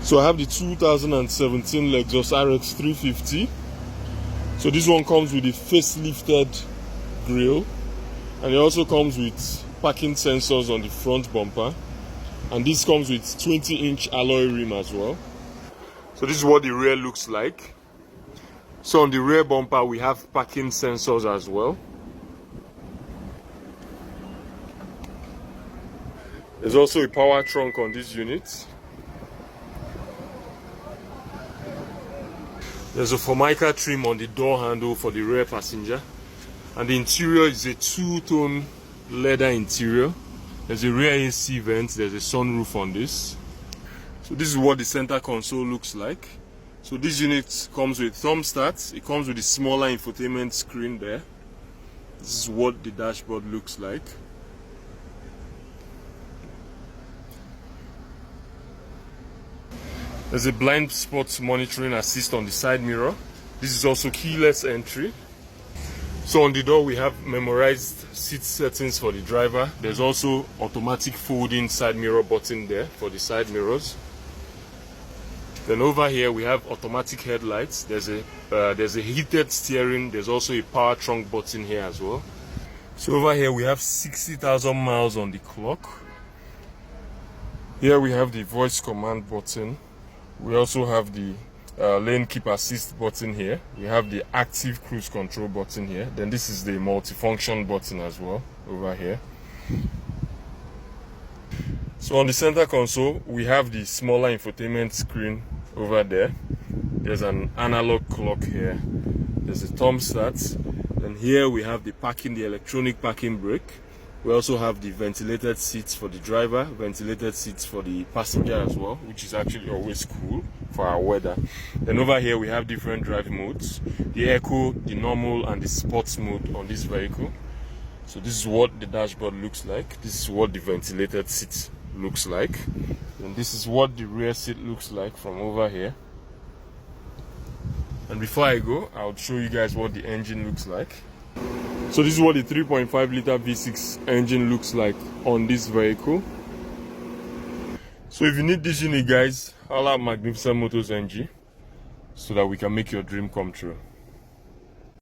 So I have the 2017 Lexus RX350. So this one comes with the facelifted grille, and it also comes with parking sensors on the front bumper, and this comes with 20-inch alloy rim as well. So this is what the rear looks like. So on the rear bumper we have parking sensors as well. There's also a power trunk on this unit. There's a Formica trim on the door handle for the rear passenger, and the interior is a two-tone leather interior. There's a rear AC vent, there's a sunroof on this. So this is what the center console looks like. So this unit comes with thermostat, it comes with a smaller infotainment screen there. This is what the dashboard looks like. There's a blind spot monitoring assist on the side mirror. This is also keyless entry. So on the door we have memorized seat settings for the driver. There's also automatic folding side mirror button there for the side mirrors. Then over here we have automatic headlights. There's a heated steering. There's also a power trunk button here as well. So over here we have 60,000 miles on the clock. Here we have the voice command button. We also have the lane keep assist button here. We have the active cruise control button here. Then this is the multifunction button as well over here. So on the center console we have the smaller infotainment screen over there. There's an analog clock here. There's a thermostat. Then here we have the electronic parking brake. We also have the ventilated seats for the driver, ventilated seats for the passenger as well, which is actually always cool for our weather. Then over here we have different drive modes, the Eco, the normal and the sports mode on this vehicle. So this is what the dashboard looks like. This is what the ventilated seat looks like. And this is what the rear seat looks like from over here. And before I go, I'll show you guys what the engine looks like. So this is what the 3.5 liter V6 engine looks like on this vehicle. So if you need this unit guys, holla at Magnificent Motors NG so that we can make your dream come true.